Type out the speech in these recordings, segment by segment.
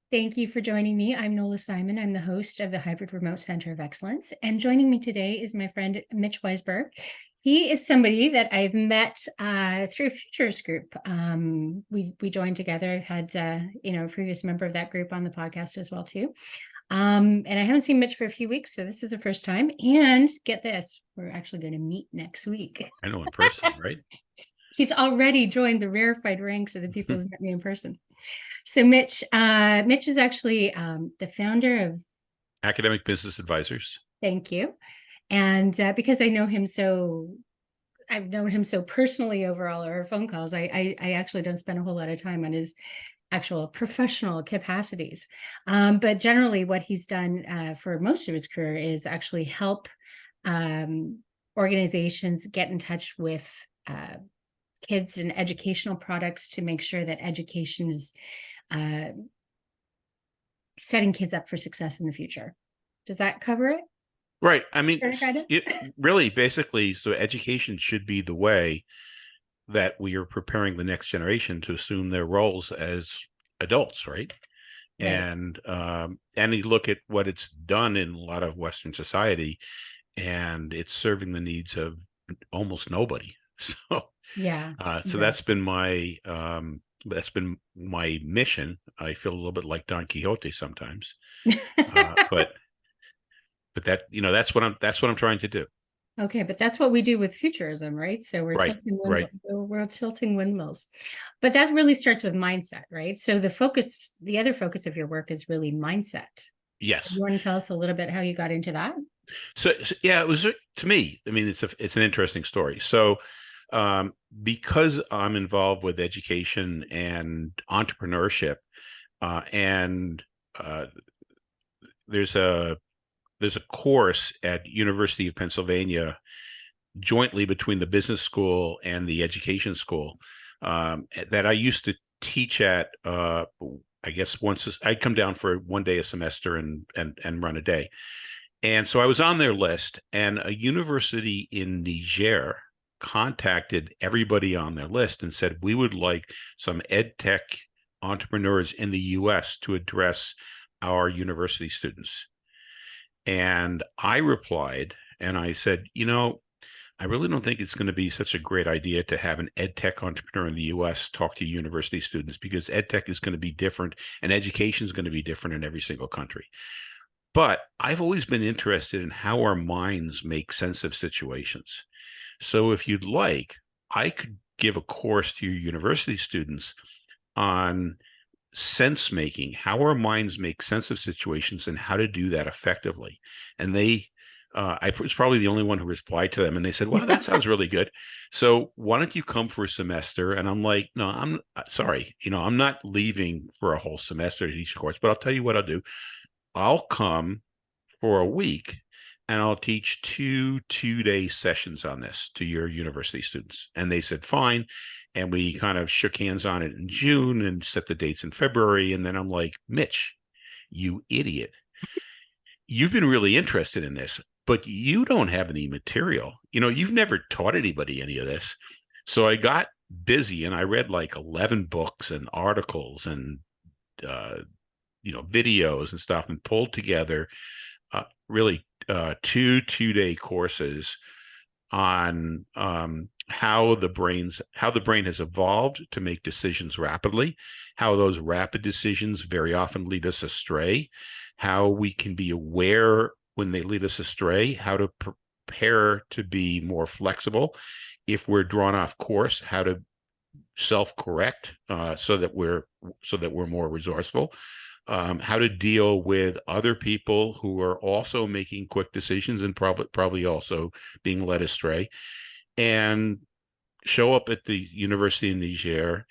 Thank you for joining me. I'm Nola Simon. I'm the host of the Hybrid Remote Center of Excellence. And joining me today is my friend Mitch Weisberg. He is somebody that I've met through a futurist group. We joined together. I've had a previous member of that group on the podcast as well too. And I haven't seen Mitch for a few weeks, so this is the first time. And get this, we're actually going to meet next week. I know in person, right? He's already joined the rarefied ranks of the people who met me in person. So Mitch is actually the founder of Academic Business Advisors. Thank You, and because I've known him so personally over all our phone calls. I actually don't spend a whole lot of time on his actual professional capacities, but generally, what he's done for most of his career is actually help organizations get in touch with kids and educational products to make sure that education is uh, setting kids up for success in the future. Does that cover it? Right. I mean, Kind of? it really basically, so education should be the way that we are preparing the next generation to assume their roles as adults, right? Right. And you look at what it's done in a lot of Western society, and it's serving the needs of almost nobody. So, Yeah, so exactly. that's been my mission. I feel a little bit like Don Quixote sometimes, but that's what I'm trying to do. Okay, but that's what we do with futurism, right? So Right, right. we're tilting windmills. But that really starts with mindset, right? So the other focus of your work is really mindset. So Yes. you want to tell us a little bit how you got into that? So yeah, it was to me. I mean, it's an interesting story. So because I'm involved with education and entrepreneurship, and uh, there's a there's a course at University of Pennsylvania jointly between the business school and the education school that I used to teach at. I guess I'd come down for one day a semester and run a day. And so I was on their list, and a university in Niger contacted everybody on their list and said, we would like some ed tech entrepreneurs in the US to address our university students. And I replied and I said, I really don't think it's going to be such a great idea to have an ed tech entrepreneur in the US talk to university students, because ed tech is going to be different and education is going to be different in every single country. But I've always been interested in how our minds make sense of situations. So if you'd like, I could give a course to your university students on sense making, how our minds make sense of situations and how to do that effectively. And I was probably the only one who replied to them, and they said, "Wow, that sounds really good. So why don't you come for a semester?" And I'm like, "No, I'm sorry, I'm not leaving for a whole semester to teach a course, but I'll tell you what I'll do. I'll come for a week and I'll teach two-day sessions on this to your university students." And they said, fine. And we kind of shook hands on it in June and set the dates in February. And then I'm like, Mitch, you idiot. You've been really interested in this, but you don't have any material. You've never taught anybody any of this. So I got busy and I read like 11 books and articles and uh, videos and stuff, and pulled together really two-day courses on how the brain has evolved to make decisions rapidly, how those rapid decisions very often lead us astray, how we can be aware when they lead us astray, how to prepare to be more flexible if we're drawn off course, how to self-correct so that we're more resourceful, how to deal with other people who are also making quick decisions and probably also being led astray, and show up at the University of Niger,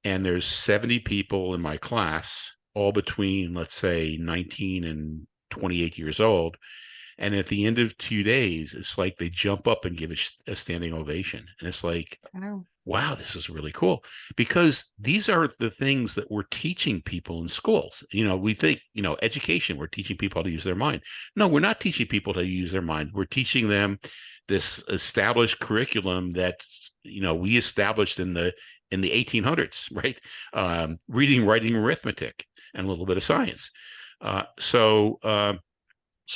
and there's 70 people in my class, all between, let's say, 19 and 28 years old. And at the end of 2 days, it's like they jump up and give a standing ovation. And it's like, Wow. wow, this is really cool, because these are the things that we're teaching people in schools. We think, education, we're teaching people how to use their mind. No, we're not teaching people to use their mind. We're teaching them this established curriculum that, we established in the 1800s, right? Reading, writing, arithmetic. and a little bit of science. So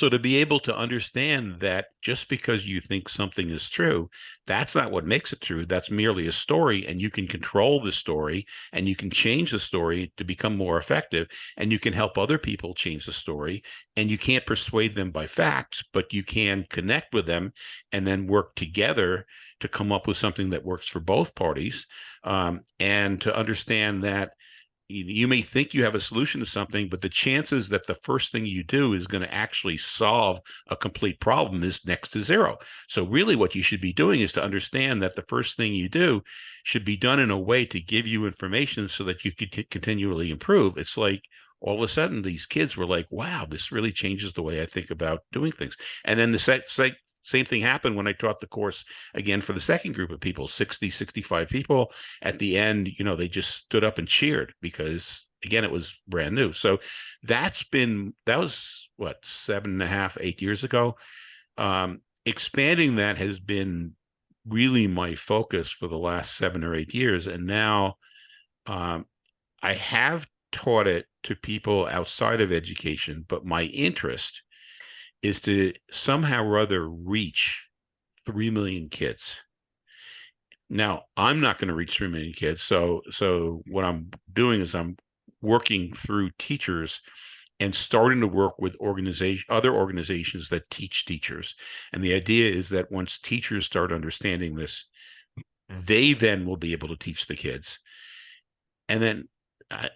to be able to understand that just because you think something is true, that's not what makes it true. That's merely a story, and you can control the story and you can change the story to become more effective, and you can help other people change the story. And you can't persuade them by facts, but you can connect with them and then work together to come up with something that works for both parties. And to understand that you may think you have a solution to something, but the chances that the first thing you do is going to actually solve a complete problem is next to zero. So really what you should be doing is to understand that the first thing you do should be done in a way to give you information so that you could continually improve. It's like all of a sudden these kids were like, wow, this really changes the way I think about doing things. And then same thing happened when I taught the course again for the second group of people, 60, 65 people. At the end, they just stood up and cheered because, again, it was brand new. So that was what, 7.5, 8 years ago. Expanding that has been really my focus for the last 7 or 8 years. And now I have taught it to people outside of education, but my interest is to somehow or other reach 3 million kids. Now, I'm not going to reach 3 million kids. So what I'm doing is I'm working through teachers and starting to work with other organizations that teach teachers. And the idea is that once teachers start understanding this, they then will be able to teach the kids. And then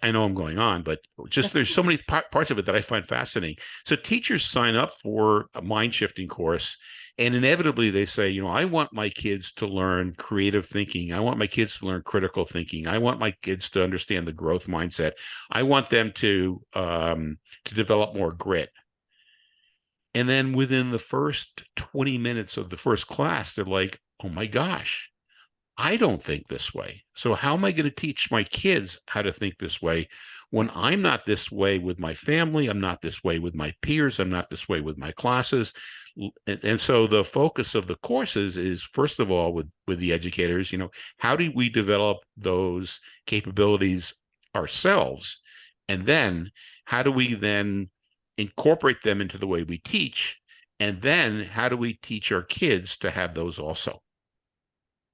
I know I'm going on, but just there's so many parts of it that I find fascinating. So teachers sign up for a mind shifting course, and inevitably they say, I want my kids to learn creative thinking. I want my kids to learn critical thinking. I want my kids to understand the growth mindset. I want them to develop more grit. And then within the first 20 minutes of the first class, they're like, oh my gosh, I don't think this way. So how am I going to teach my kids how to think this way when I'm not this way with my family? I'm not this way with my peers. I'm not this way with my classes. And so the focus of the courses is, first of all, with the educators, how do we develop those capabilities ourselves? And then how do we then incorporate them into the way we teach? And then how do we teach our kids to have those also?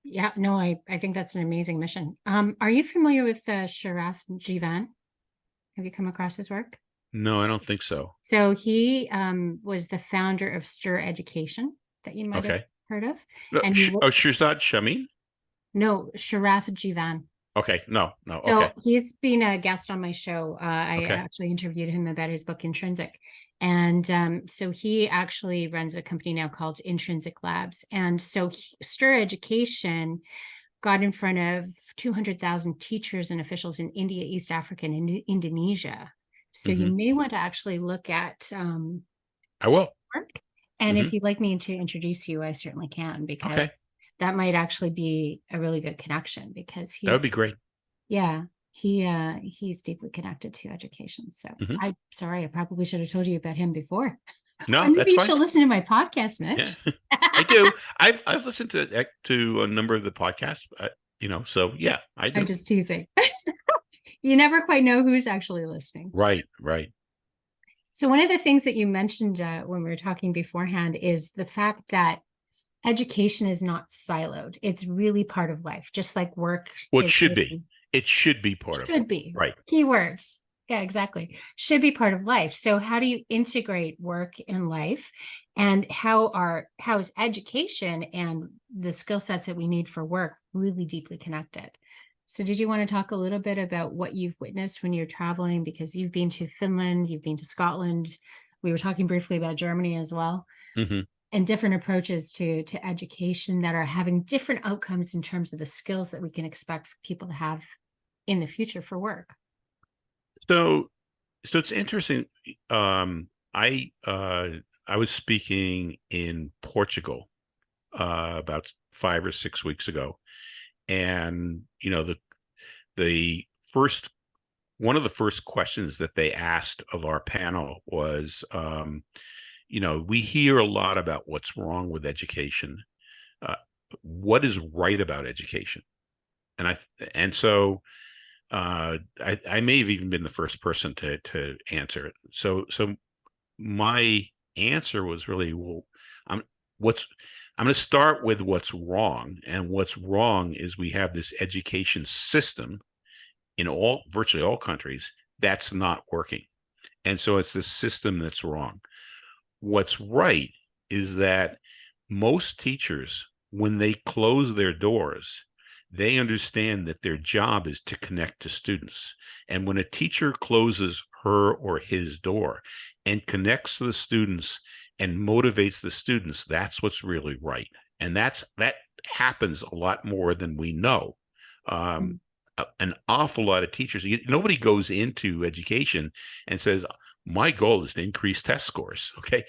Yeah, no, I think that's an amazing mission. Are you familiar with Sharath Jivan? Have you come across his work? No, I don't think so. So he was the founder of Stir Education that you might have Okay. heard of. No, And he Shirzad Shamin? no, Sharath Jivan. Okay. No. So Okay. he's been a guest on my show. I Okay. actually interviewed him about his book Intrinsic. And so he actually runs a company now called Intrinsic Labs. And so Stir Education got in front of 200,000 teachers and officials in India, East Africa, and Indonesia. So you may want to actually look at I will. work. And if you'd like me to introduce you, I certainly can, Okay. because that might actually be a really good connection, because That would be great. yeah, he's deeply connected to education. So I probably should have told you about him before. Or No, maybe that's you fine. should listen to my podcast, Yeah, Mitch. I do. I've listened to a number of the podcasts, so yeah, I do. I'm just teasing. You never quite know who's actually listening. Right. So one of the things that you mentioned when we were talking beforehand is the fact that education is not siloed. It's really part of life, just like work. Well, it should be. It should be part of it. Should be. Right. Keywords. Yeah, exactly. Should be part of life. So how do you integrate work in life, and how is education and the skill sets that we need for work really deeply connected? So did you want to talk a little bit about what you've witnessed when you're traveling? Because you've been to Finland, you've been to Scotland. We were talking briefly about Germany as well. And different approaches to education that are having different outcomes in terms of the skills that we can expect people to have in the future for work. So it's interesting. I was speaking in Portugal about 5 or 6 weeks ago, and the first one of the first questions that they asked of our panel was, we hear a lot about what's wrong with education. What is right about education? And so I may have even been the first person to answer it. So my answer was really, well, I'm what's I'm going to start with what's wrong, and what's wrong is we have this education system in virtually all countries that's not working, and so it's the system that's wrong. What's right is that most teachers, when they close their doors, they understand that their job is to connect to students. And when a teacher closes her or his door and connects to the students and motivates the students, that's what's really right. And that happens a lot more than we know. Um, Mm. an awful lot of teachers, nobody goes into education and says, my goal is to increase test scores. Okay.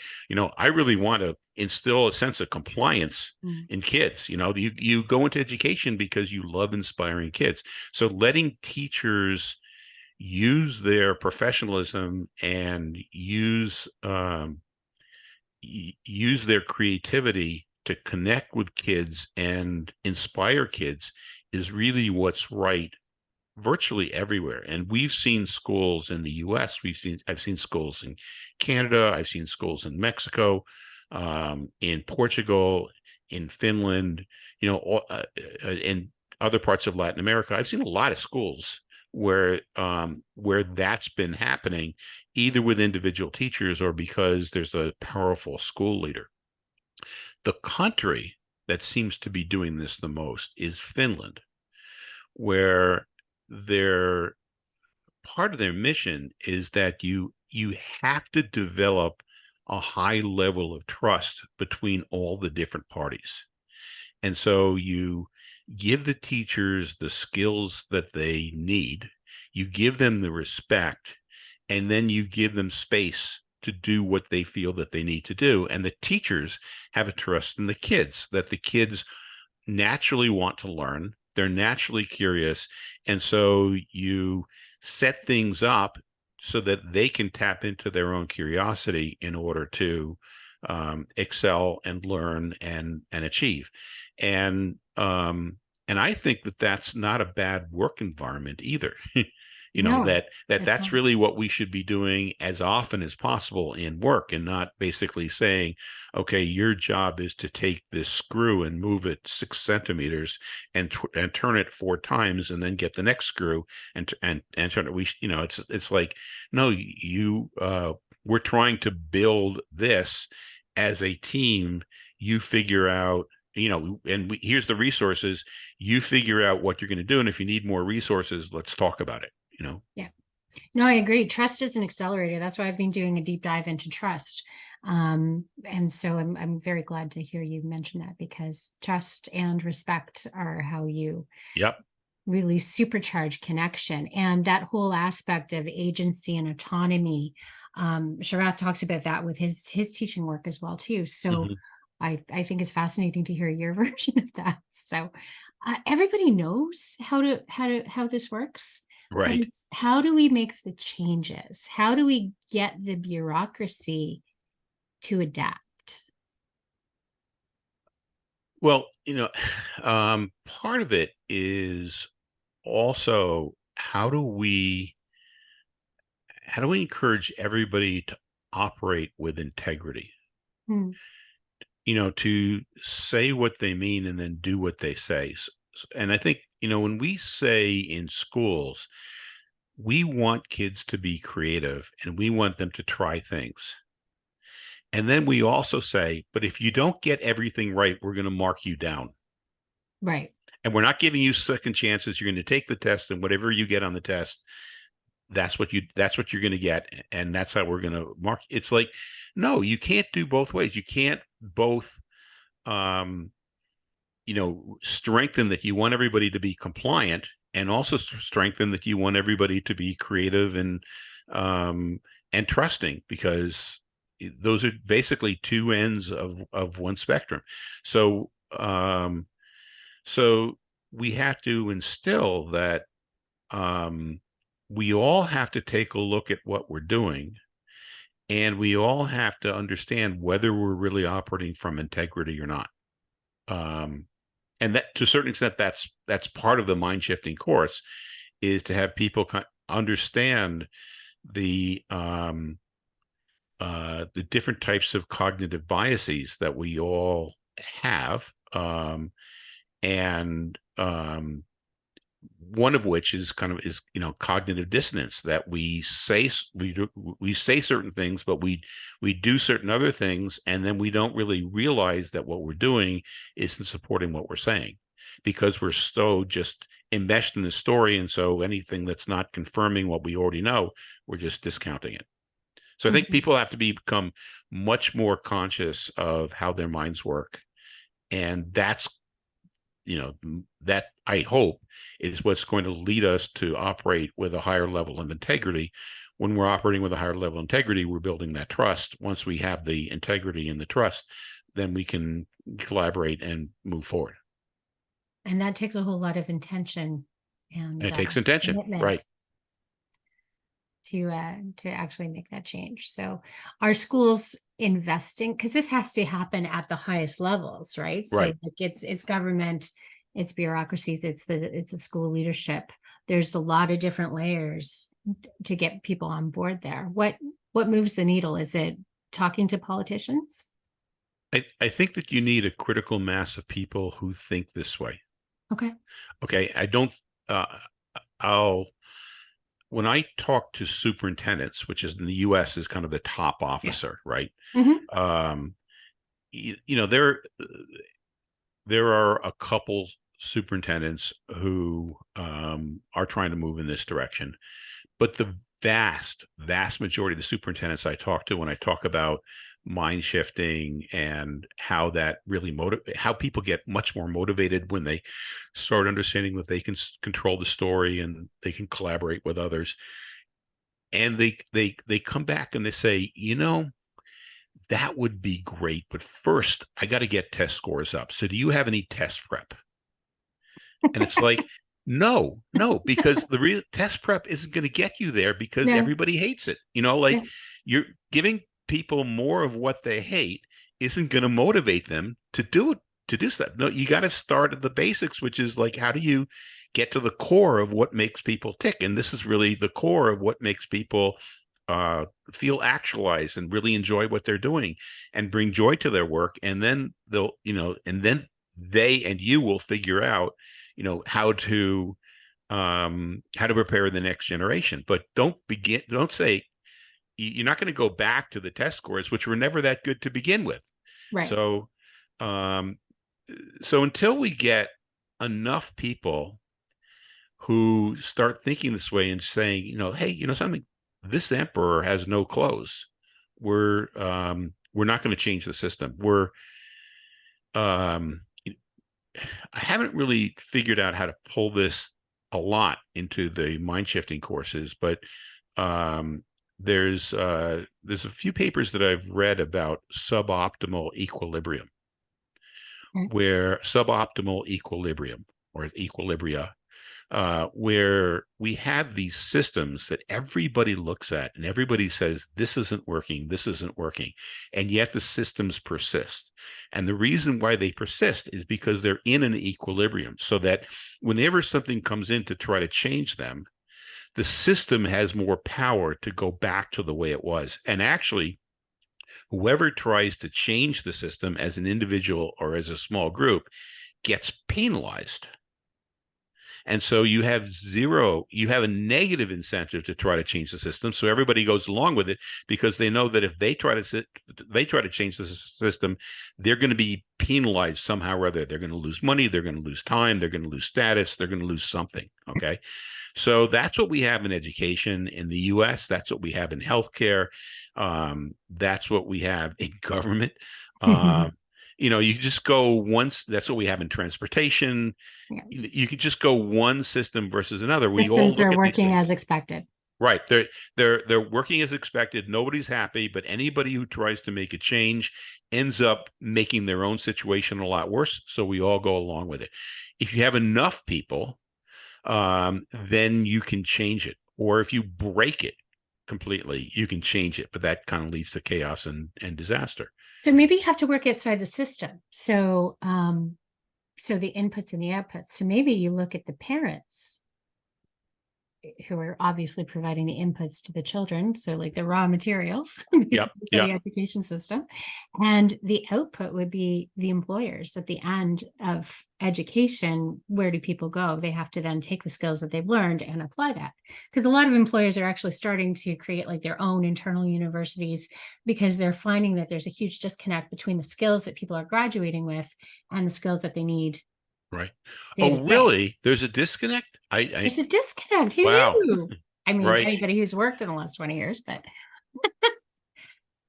I really want to instill a sense of compliance Mm. in kids. You go into education because you love inspiring kids. So letting teachers use their professionalism and use their creativity to connect with kids and inspire kids is really what's right virtually everywhere. And we've seen schools in the US. I've seen schools in Canada. I've seen schools in Mexico, in Portugal, in Finland, in other parts of Latin America. I've seen a lot of schools where that's been happening, either with individual teachers or because there's a powerful school leader. The country that seems to be doing this the most is Finland, where their part of their mission is that you have to develop a high level of trust between all the different parties. And so you give the teachers the skills that they need, you give them the respect, and then you give them space to do what they feel that they need to do. And the teachers have a trust in the kids, that the kids naturally want to learn. They're naturally curious. And so you set things up so that they can tap into their own curiosity in order to excel and learn and achieve. And and I think that that's not a bad work environment either. No, it's That's not. really what we should be doing as often as possible in work, and not basically saying, okay, your job is to take this screw and move it 6 centimeters and turn it 4 times and then get the next screw and turn it. It's like, no, we're trying to build this as a team. You figure out, here's the resources. You figure out what you're going to do, and if you need more resources, let's talk about it. Yeah. No, I agree. Trust is an accelerator. That's why I've been doing a deep dive into trust. And so I'm very glad to hear you mention that, because trust and respect are how you Yep. really supercharge connection. And that whole aspect of agency and autonomy, Sharath talks about that with his teaching work as well too. So Hmm. I think it's fascinating to hear your version of that. So everybody knows how this works, but Right. it's how do we make the changes? How do we get the bureaucracy to adapt? Well, part of it is also how do we encourage everybody to operate with integrity? Hmm. To say what they mean and then do what they say. And I think, when we say in schools, we want kids to be creative and we want them to try things. And then we also say, but if you don't get everything right, we're going to mark you down. Right. And we're not giving you second chances. You're going to take the test, and whatever you get on the test, that's what you're going to get, and that's how we're going to mark. It's like, no, you can't do both ways. You can't both um, strengthen that you want everybody to be compliant, and also strengthen that you want everybody to be creative um, and trusting, because those are basically two ends of one spectrum. So so we have to instill that um, we all have to take a look at what we're doing, and we all have to understand whether we're really operating from integrity or not. Um, and that, to a certain extent, that's part of the mind shifting course, is to have people understand the the different types of cognitive biases that we all have, and one of which is cognitive dissonance, that we say certain things, but we do certain other things, and then we don't really realize that what we're doing isn't supporting what we're saying, because we're so just enmeshed in the story, and so anything that's not confirming what we already know, we're just discounting it. So I think Mhm. people have to become much more conscious of how their minds work, and that's, that I hope is what's going to lead us to operate with a higher level of integrity. When we're operating with a higher level of integrity, we're building that trust. Once we have the integrity and the trust, then we can collaborate and move forward. And that takes a whole lot of intention And and it takes intention, commitment right? to actually make that change. So are schools investing, because this has to happen at the highest levels, right? So Right. like it's government, it's bureaucracies, it's the school leadership. There's a lot of different layers to get people on board there. What moves the needle? Is it talking to politicians? I think that you need a critical mass of people who think this way. Okay. Okay. I don't, uh, I'll, when I talk to superintendents, which is in the US is kind of the top Yeah. officer, right? Hmm. Um, there are a couple superintendents who are trying to move in this direction, but the vast majority of the superintendents I talk to, when I talk about mind shifting and how that really how people get much more motivated when they start understanding that they can control the story and they can collaborate with others, and they come back and they say, that would be great, but first I got to get test scores up. So do you have any test prep? And it's like, no, no, because the real test prep isn't going to get you there, because No. everybody hates it. Like, Yeah. you're giving people more of what they hate isn't going to motivate them to do it, to do stuff. No, you got to start at the basics, which is like, how do you get to the core of what makes people tick? And this is really the core of what makes people uh, feel actualized and really enjoy what they're doing and bring joy to their work. And then and then they and you will figure out, how to prepare the next generation. But don't say you're not going to go back to the test scores, which were never that good to begin with. Right. So, um, so until we get enough people who start thinking this way and saying, hey, something, this emperor has no clothes. We're not going to change the system. Um, I haven't really figured out how to pull this a lot into the mind shifting courses, but um, there's a few papers that I've read about suboptimal equilibrium, Okay. where suboptimal equilibrium or equilibria, where we have these systems that everybody looks at and everybody says, this isn't working. And yet the systems persist. And the reason why they persist is because they're in an equilibrium, so that whenever something comes in to try to change them, the system has more power to go back to the way it was. And actually, whoever tries to change the system as an individual or as a small group gets penalized. And so you have a negative incentive to try to change the system. So everybody goes along with it, because they know that if they try to change the system, they're going to be penalized somehow or other. They're going to lose money, they're going to lose time, they're going to lose status, they're going to lose something. Okay. So that's what we have in education in the US. That's what we have in healthcare. That's what we have in government. Um, you just go once. That's what we have in transportation. Yeah. You could just go one system versus another. We all Systems look are at these working things. as expected. Right. They're working as expected. Nobody's happy, but anybody who tries to make a change ends up making their own situation a lot worse. So we all go along with it. If you have enough people, then you can change it. Or if you break it completely, you can change it. But that kind of leads to chaos and disaster. So maybe you have to work outside the system. So the inputs and the outputs. So maybe you look at the parents who are obviously providing the inputs to the children, so like the raw materials Yep. basically for Yep. the education system, and the output would be the employers. At the end of education, where do people go? They have to then take the skills that they've learned and apply that, because a lot of employers are actually starting to create like their own internal universities, because they're finding that there's a huge disconnect between the skills that people are graduating with and the skills that they need Right. day to Oh, day. really? There's a disconnect? There's a disconnect. Who Wow. knew? I mean, Right. anybody who's worked in the last 20 years, but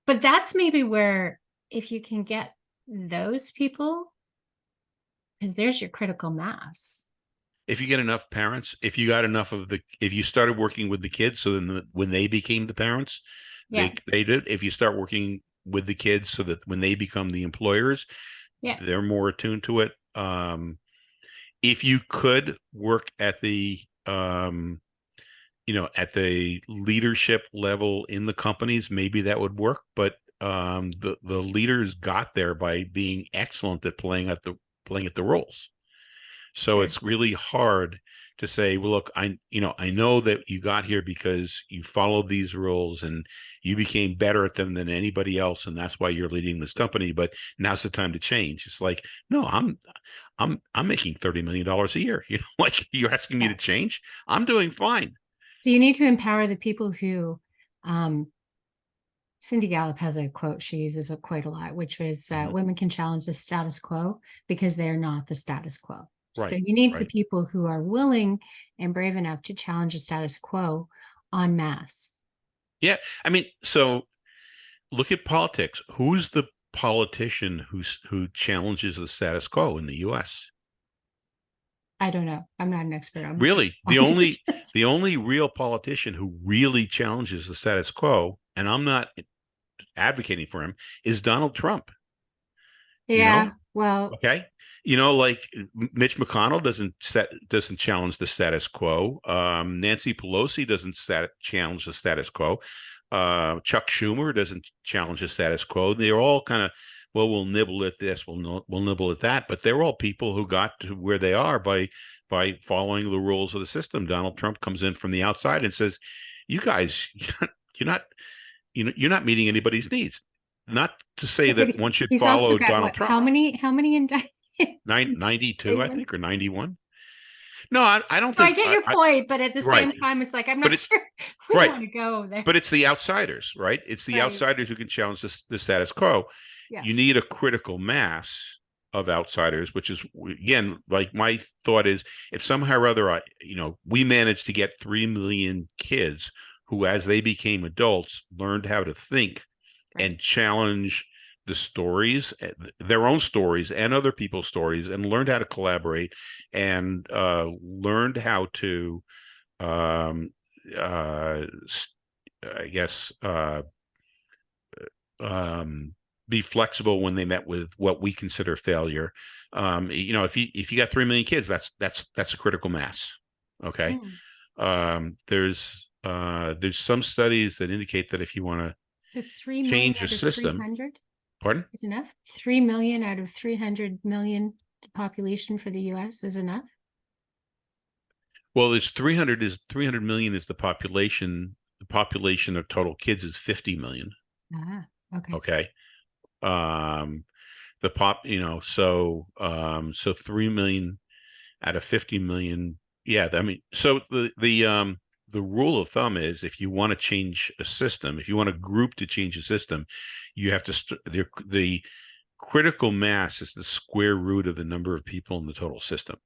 that's maybe where, if you can get those people, because there's your critical mass. If you get enough parents, if you got enough if you started working with the kids, so then when they became the parents, Yeah. they did. If you start working with the kids, so that when they become the employers, Yeah. they're more attuned to it. If you could work at at the leadership level in the companies, maybe that would work. But the leaders got there by being excellent at playing at the roles. So True. it's really hard to say, well, look, I know that you got here because you followed these rules and you became better at them than anybody else, and that's why you're leading this company. But now's the time to change. It's like, no, I'm making $30 million a year. Like you're asking me Yeah. to change. I'm doing fine. So you need to empower the people who, um, Cindy Gallup has a quote she uses quite a lot, which was Mhm. women can challenge the status quo because they are not the status quo. So Right, you need the right. people who are willing and brave enough to challenge the status quo en masse. Yeah. I mean, so look at politics. Who's the politician who challenges the status quo in the U.S.? I don't know. I'm not an expert on Really, politics. the only real politician who really challenges the status quo, and I'm not advocating for him, is Donald Trump. You know, Yeah. Well, okay, like Mitch McConnell doesn't challenge the status quo. Nancy Pelosi doesn't challenge the status quo. Chuck Schumer doesn't challenge the status quo. They're all kind of, well, we'll nibble at this, we'll nibble at that, but they're all people who got to where they are by following the rules of the system. Donald Trump comes in from the outside and says, "You guys, you're not, you're not meeting anybody's needs." Not to say but that one should he's also follow got Donald what? Trump. How many Ninety-two, I think, indictments? or 91. No, I don't So I think get your point, but at the right, same time, it's like I'm but not it's sure we right, want to go there. but it's the outsiders, right? It's the Right. outsiders who can challenge the status quo. Yeah. You need a critical mass of outsiders, which is again, like my thought is, if somehow or other, we managed to get 3 million kids who, as they became adults, learned how to think Right. and challenge the stories, their own stories and other people's stories, and learned how to collaborate and learned how to, um, uh, I guess, um, be flexible when they met with what we consider failure. If you got 3 million kids, that's a critical mass. Okay. Mm. There's some studies that indicate that if you want to So 3 million change a out of system, 300 pardon? is enough? 3 million out of 300 million population for the US is enough? Well, it's 300 million is the population. The population of total kids is 50 million. Ah, okay. Okay. Um, the pop, so 3 million out of 50 million. Yeah. I mean, so the rule of thumb is if you want to change a system, if you want a group to change a system, you have to, the critical mass is the square root of the number of people in the total system.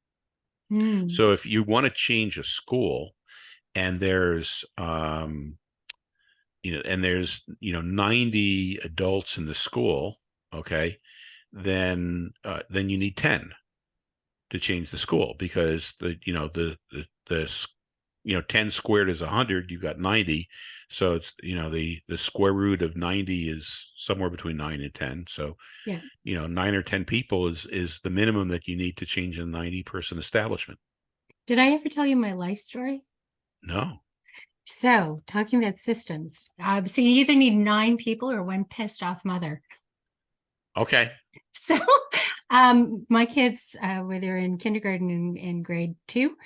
Mm. So if you want to change a school and there's 90 adults in the school, okay, then you need 10 to change the school, because the 10 squared is 100, you got 90. So it's, the square root of 90 is somewhere between 9 and 10. So, Yeah. 9 or 10 people is the minimum that you need to change a 90-person establishment. Did I ever tell you my life story? No. So, talking about systems, so you either need 9 people or one pissed off mother. Okay. So, My kids, whether in kindergarten and grade two,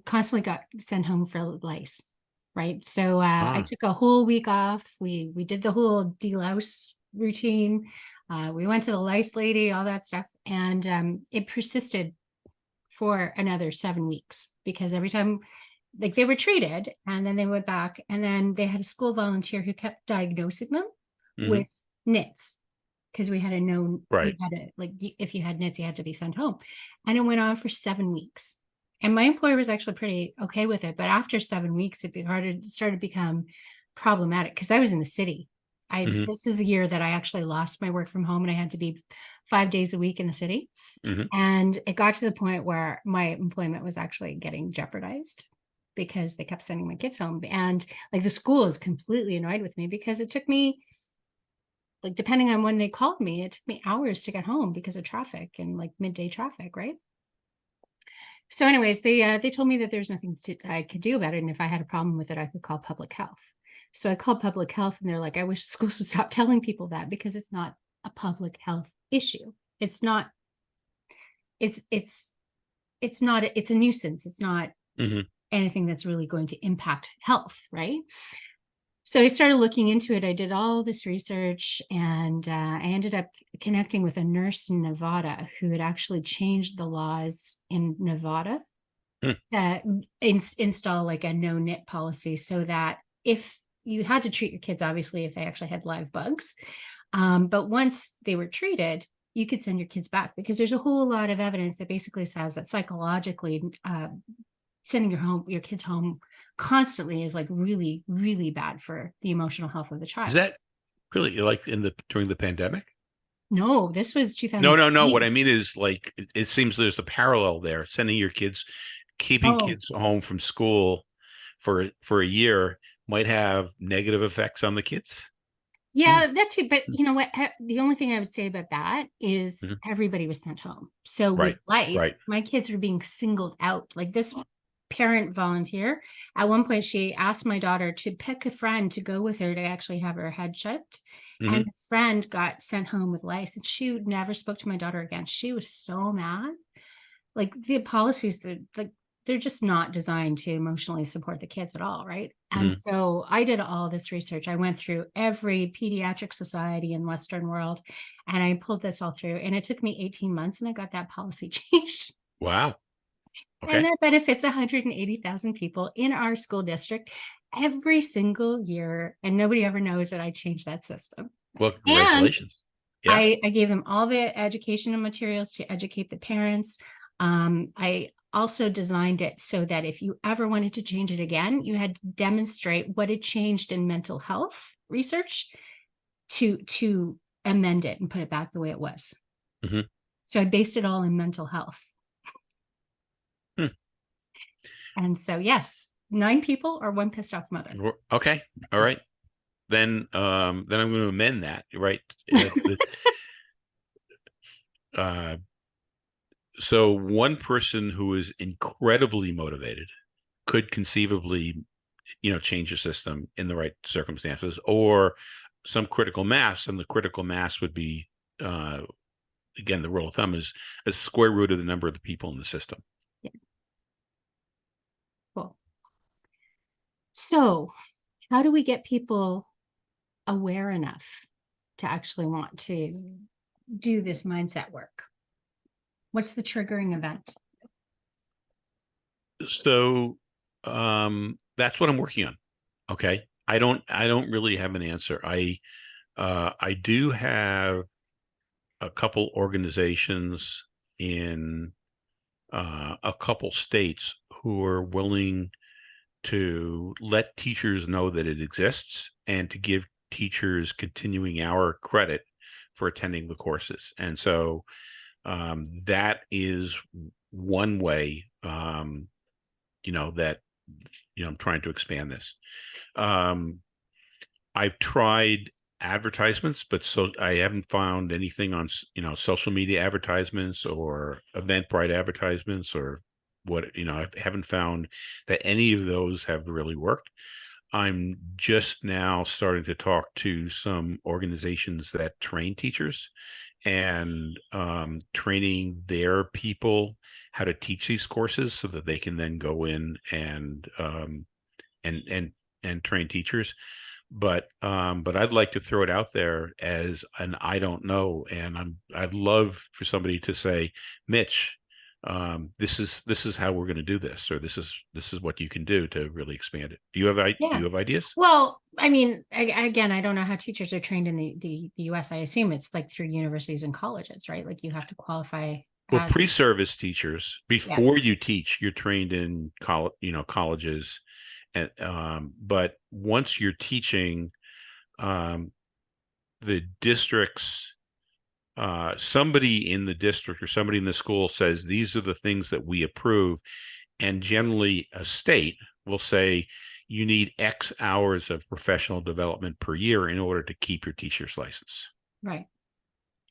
constantly got sent home for lice. Right. So I Ah, took a whole week off. We did the whole delouse routine. We went to the lice lady, all that stuff. And it persisted for another 7 weeks because every time like they were treated and then they went back and then they had a school volunteer who kept diagnosing them hmm. with nits because we had a known you Right. had a like if you had nits you had to be sent home, and it went on for 7 weeks, and my employer was actually pretty okay with it, but after 7 weeks it started to become problematic because I was in the city. I Hmm. This is the year that I actually lost my work from home and I had to be 5 days a week in the city, Hmm. and it got to the point where my employment was actually getting jeopardized because they kept sending my kids home. And like the school is completely annoyed with me because it took me, like, depending on when they called me, it took me hours to get home because of traffic and like midday traffic, right? So, anyways, they told me that there's nothing I could do about it, and if I had a problem with it, I could call public health. So I called public health, and they're like, "I wish schools would stop telling people that because it's not a public health issue. It's not. It's not. It's a nuisance. It's not Hmm. anything that's really going to impact health, right?" So I started looking into it. I did all this research, and I ended up connecting with a nurse in Nevada who had actually changed the laws in Nevada to install like a no knit policy so that if you had to treat your kids, obviously, if they actually had live bugs, but once they were treated, you could send your kids back because there's a whole lot of evidence that basically says that psychologically, sending your kids home constantly is like really, really bad for the emotional health of the Is child. that really like during the pandemic? No, this was No, no, no. What 2020. I mean is like it seems there's a parallel there. Sending your kids, keeping Oh, kids home from school for a year might have negative effects on the kids. Hmm. yeah, that too. But you know what? The only thing I would say about that is Mhm. everybody was sent home. So Right, with right. lice, my kids were being singled out. Like this parent volunteer, at one point, she asked my daughter to pick a friend to go with her to actually have her head checked. And Hmm. the friend got sent home with lice, and she never spoke to my daughter again. She was so mad. Like the policies, they're just not designed to emotionally support the kids at all, right? And Hmm. so I did all this research. I went through every pediatric society in Western world and I pulled this all through, and it took me 18 months and I got that policy changed. Wow. And Okay. that benefits 180,000 people in our school district every single year, and nobody ever knows that I changed that system. Well, And congratulations. Yeah. I gave them all the educational materials to educate the parents. I also designed it so that if you ever wanted to change it again, you had to demonstrate what had changed in mental health research to amend it and put it back the way it was. Hmm. So I based it all in mental health. Hmm. And so yes, 9 people or one pissed off mother. Okay. All right. Then I'm going to amend that. Right. Uh, so one person who is incredibly motivated could conceivably, change the system in the right circumstances, or some critical mass, and the critical mass would be, uh, again, the rule of thumb is a square root of the number of the people in the system. Yeah, cool. So how do we get people aware enough to actually want to do this mindset work? What's the triggering event? So that's what I'm working on. Okay. I don't really have an answer. I do have a couple organizations in a couple states who are willing to let teachers know that it exists and to give teachers continuing hour credit for attending the courses. And so that is one way, that, I'm trying to expand this. Um, I've tried advertisements, but so I haven't found anything on, social media advertisements or Eventbrite advertisements or what, I haven't found that any of those have really worked. I'm just now starting to talk to some organizations that train teachers and training their people how to teach these courses so that they can then go in and and and train teachers. But I'd like to throw it out there as an I don't know, and I'd love for somebody to say, Mitch, this is how we're going to do this, or this is what you can do to really expand it. Do Yeah. you have ideas? Well, I mean, again, I don't know how teachers are trained in the US. I assume it's like through universities and colleges, right? Like you have to qualify Well, as, pre-service teachers, yeah, before you teach, you're trained in college, colleges, and but once you're teaching, um, the districts, somebody in the district or somebody in the school says these are the things that we approve, and generally a state will say you need X hours of professional development per year in order to keep your teacher's license. right.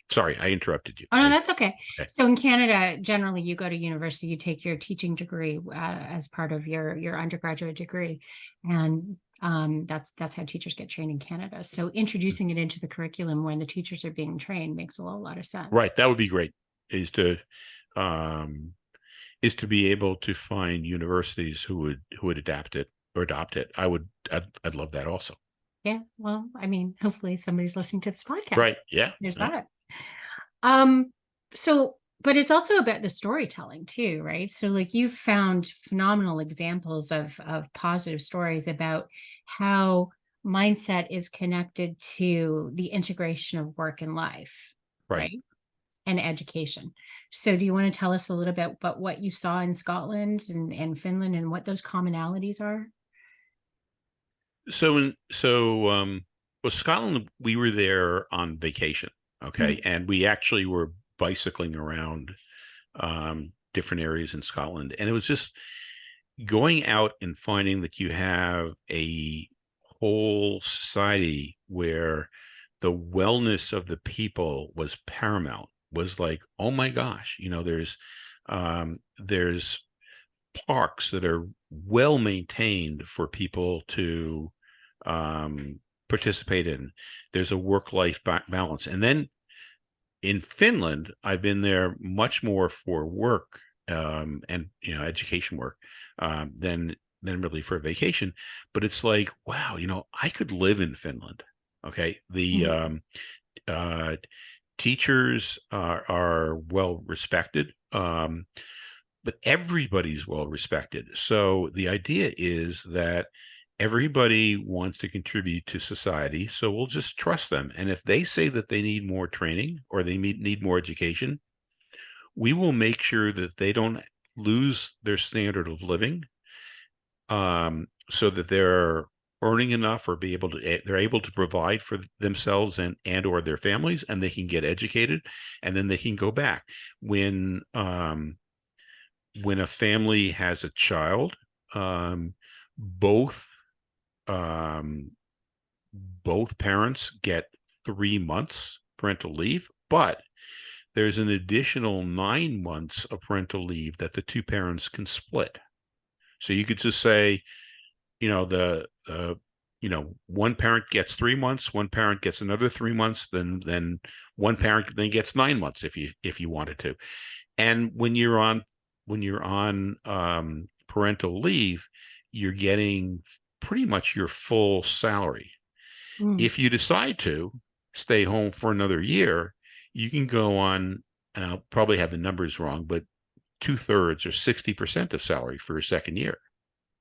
Sorry, I interrupted you. Oh, no, that's okay. Okay. So in Canada, generally, you go to university, you take your teaching degree as part of your undergraduate degree, and that's how teachers get trained in Canada. So introducing it into the curriculum when the teachers are being trained makes a lot of sense. Right, that would be great. Is to um, is to be able to find universities who would adapt it or adopt it. I'd love that also. Yeah. Well, I mean, hopefully somebody's listening to this podcast. Right. Yeah. There's Yeah. that. Um, so, but it's also about the storytelling too, right? So like you've found phenomenal examples of positive stories about how mindset is connected to the integration of work and life, Right. right? And education. So do you want to tell us a little bit about what you saw in Scotland and Finland and what those commonalities are? Well, Scotland, we were there on vacation, okay, Mhm. and we actually were bicycling around different areas in Scotland, and it was just going out and finding that you have a whole society where the wellness of the people was paramount. Was like, oh my gosh, there's parks that are well maintained for people to um, participate in. There's a work-life balance. And then in Finland, I've been there much more for work and education work than really for vacation. But it's like, wow, I could live in Finland. Okay, the Mhm. uh, teachers are well respected. But everybody's well respected. So the idea is that everybody wants to contribute to society. So we'll just trust them. And if they say that they need more training or they need more education, we will make sure that they don't lose their standard of living, so that they're earning enough or they're able to provide for themselves and or their families, and they can get educated, and then they can go back when a family has a child. Um, both um, both parents get 3 months parental leave, but there's an additional 9 months of parental leave that the two parents can split. So you could just say, one parent gets 3 months, one parent gets another 3 months, then one parent then gets 9 months if you wanted to. And when you're on parental leave, you're getting pretty much your full salary. Mm. If you decide to stay home for another year, you can go on, and I'll probably have the numbers wrong, but two-thirds or 60% of salary for a second year.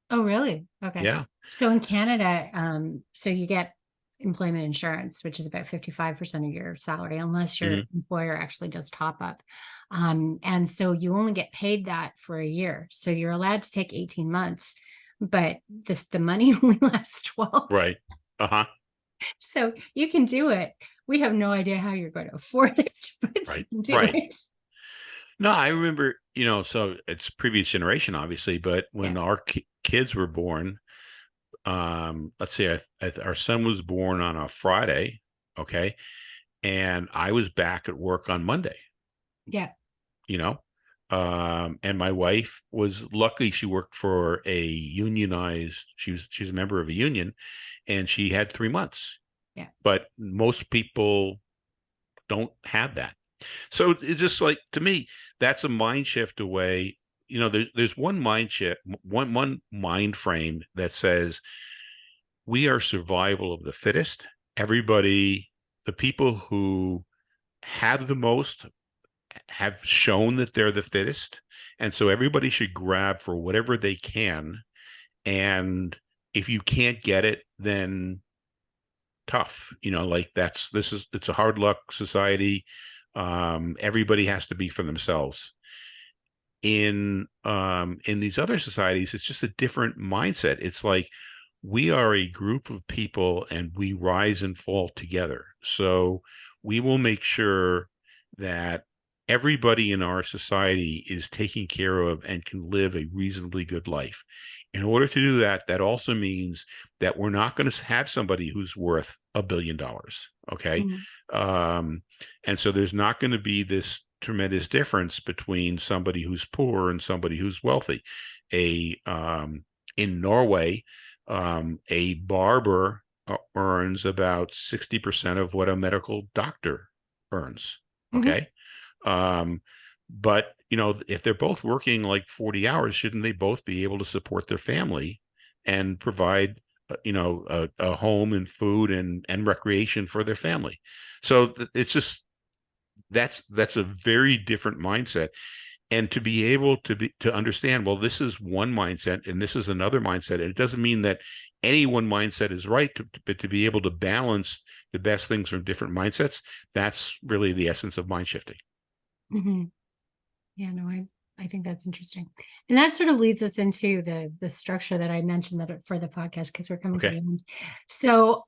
Oh, really? Okay. Yeah. So in Canada, so you get employment insurance, which is about 55% of your salary, unless your Hmm. employer actually does top up. And so you only get paid that for a year. So you're allowed to take 18 months, but the money only lasts 12. Right. Uh-huh. So you can do it. We have no idea how you're going to afford it, but you Right. can do Right. it. No, I remember, so it's previous generation, obviously, but Yeah. when our kids were born, let's see, our son was born on a Friday, okay, and I was back at work on Monday, Yeah. you know, And my wife was lucky. She worked for a unionized, she's a member of a union, and she had 3 months. Yeah. But most people don't have that. So it's just like, to me, that's a mind shift away. There's one mind shift, one mind frame that says we are survival of the fittest. Everybody, the people who have the most have shown that they're the fittest. And so everybody should grab for whatever they can. And if you can't get it, then tough. Like it's a hard luck society. Everybody has to be for themselves. In these other societies, it's just a different mindset. It's like we are a group of people and we rise and fall together. So we will make sure that everybody in our society is taken care of and can live a reasonably good life. In order to do that, that also means that we're not going to have somebody who's worth $1 billion. Okay. Mhm. And so there's not going to be this tremendous difference between somebody who's poor and somebody who's wealthy. In Norway, a barber earns about 60% of what a medical doctor earns. Mhm. Okay. But if they're both working like 40 hours, shouldn't they both be able to support their family and provide, a home and food and recreation for their family? So it's just that's a very different mindset. And to be able to understand, well, this is one mindset and this is another mindset, and it doesn't mean that any one mindset is right, but to be able to balance the best things from different mindsets, that's really the essence of mind shifting. Mhm. Yeah, no, I think that's interesting. And that sort of leads us into the structure that I mentioned that for the podcast, because we're coming to the Okay. end. So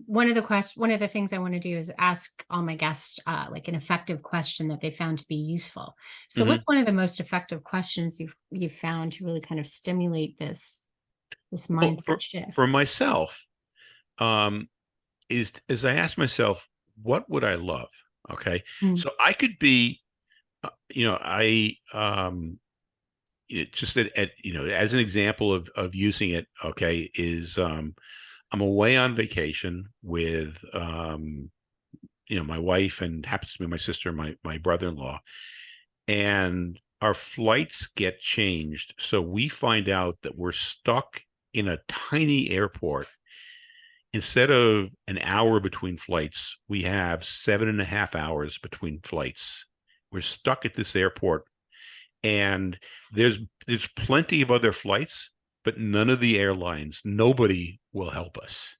one of the things I want to do is ask all my guests like an effective question that they found to be useful. So Hmm. what's one of the most effective questions you've found to really kind of stimulate this Well, mindset for shift? myself, um, is I ask myself, what would I love? Okay. Mm, So I could be, I just as an example of using it, okay, is I'm away on vacation with my wife, and happens to be my sister and my brother-in-law, and our flights get changed. So we find out that we're stuck in a tiny airport. Instead of an hour between flights, we have 7.5 hours between flights. We're stuck at this airport, and there's plenty of other flights, but none of the airlines, nobody will help us.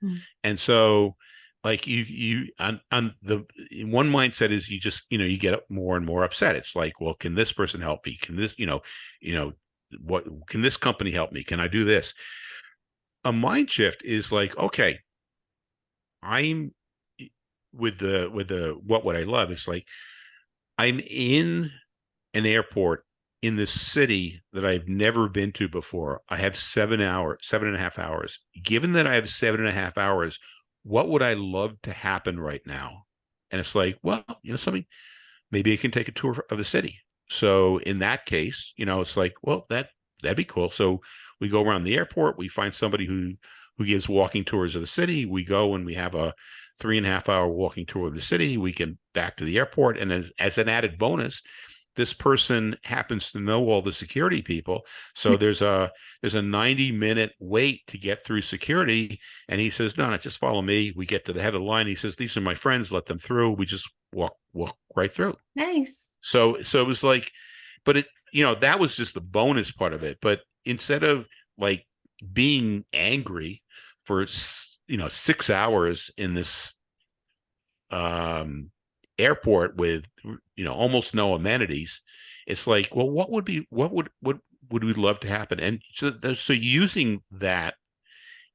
mm, And so, like, you on the one mindset is you just, you get more and more upset. It's like, well, can this person help me? Can this, you know what, can this company help me? Can I do this? A mind shift is like, okay, I'm with the what would I love? It's like I'm in an airport in this city that I've never been to before. I have 7 hours, 7.5 hours. Given that I have 7.5 hours, what would I love to happen right now? And it's like, well, something, maybe I can take a tour of the city. So in that case, it's like, well, that'd be cool. So we go around the airport, we find somebody who gives walking tours of the city. We go and we have a 3.5 hour walking tour of the city. We can back to the airport. And as an added bonus, this person happens to know all the security people. So there's a 90-minute wait to get through security. And he says, no, just follow me. We get to the head of the line. He says, these are my friends, let them through. We just walk right through. nice. So it was like, but that was just the bonus part of it. But instead of like being angry for 6 hours in this um airport with almost no amenities, it's like, well, what would we love to happen? And so using that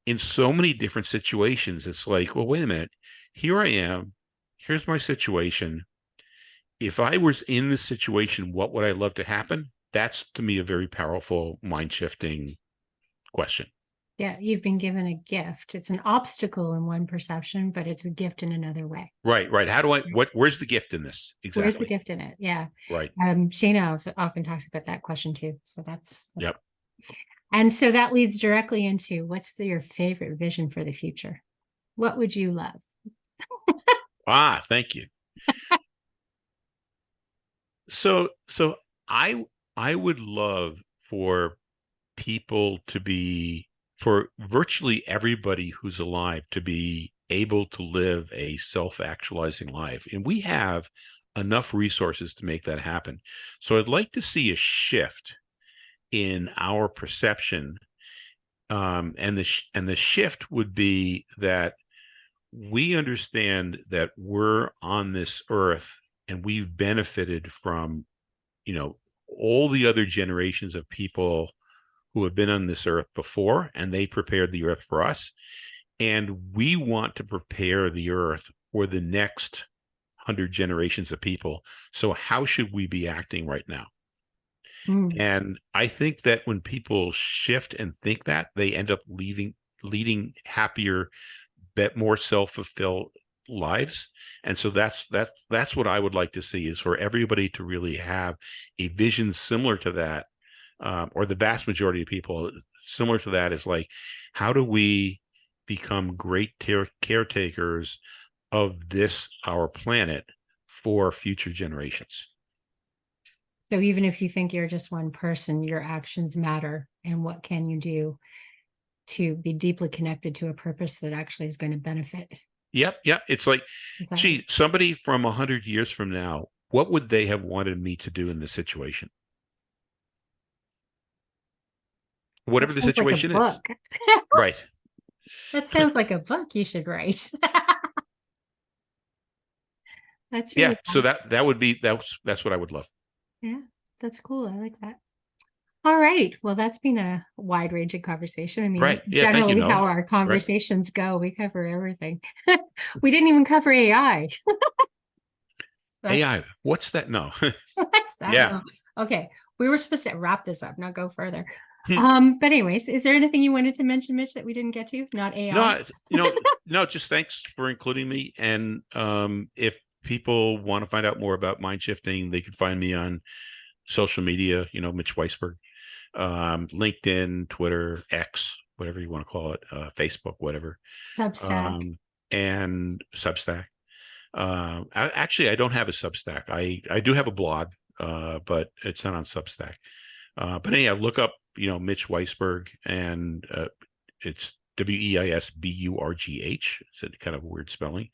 in so many different situations, it's like, well, wait a minute, here I am, here's my situation. If I was in this situation, what would I love to happen? That's, to me, a very powerful mind shifting question. Yeah, you've been given a gift. It's an obstacle in one perception, but it's a gift in another way. Right, right. How do I, where's the gift in this? Where's the Exactly. gift in it? Yeah. Right. Shayna often talks about that question too. So that's Yep. and so that leads directly into what's your favorite vision for the future? What would you love? Ah, thank you. So I I would love for people to be, for virtually everybody who's alive to be able to live a self-actualizing life. And we have enough resources to make that happen. So I'd like to see a shift in our perception. And the shift would be that we understand that we're on this earth and we've benefited from, you know, all the other generations of people who have been on this earth before, and they prepared the earth for us. And we want to prepare the earth for the next 100 generations of people. So, how should we be acting right now? Mm. And I think that when people shift and think that, they end up leading happier, more self-fulfilled lives. And so that's what I would like to see, is for everybody to really have a vision similar to that, or the vast majority of people similar to that, is like, how do we become great caretakers of this, our planet, for future generations? So even if you think you're just one person, your actions matter. And what can you do to be deeply connected to a purpose that actually is going to benefit Yep, yep. It's like, society? gee, somebody from 100 years from now, what would they have wanted me to do in this situation? That Whatever the sounds like a situation is. book. Right. That sounds like a book you should write. That's Yeah. really So awesome. that would be, that's what I would love. Yeah, that's cool. I like that. All right. Well, that's been a wide ranging conversation. I mean, this Right. is Yeah. Thank you, generally how Noah. our Right. conversations go. We cover everything. We didn't even cover AI. That's AI. What's that? No. what's that? Yeah. No. Okay. We were supposed to wrap this up, not go further. Hmm. But anyways, is there anything you wanted to mention, Mitch, that we didn't get to? Not AI. No, no, just thanks for including me. And if people want to find out more about mind shifting, they can find me on social media, Mitch Weisberg, LinkedIn, Twitter, X, whatever you want to call it, Facebook, whatever, Substack. and Substack. Actually, I don't have a Substack. I do have a blog, but it's not on Substack. But anyhow, look up, Mitch Weisberg, and it's Weisburgh. It's a kind of weird spelling.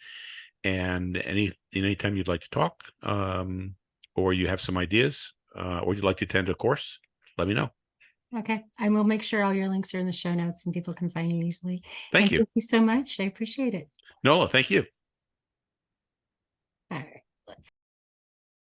And anytime you'd like to talk, or you have some ideas, or you'd like to attend a course, let me know. Okay. I will make sure all your links are in the show notes and people can find you easily. Thank And you. thank you so much. I appreciate it. Nola, thank you. All right.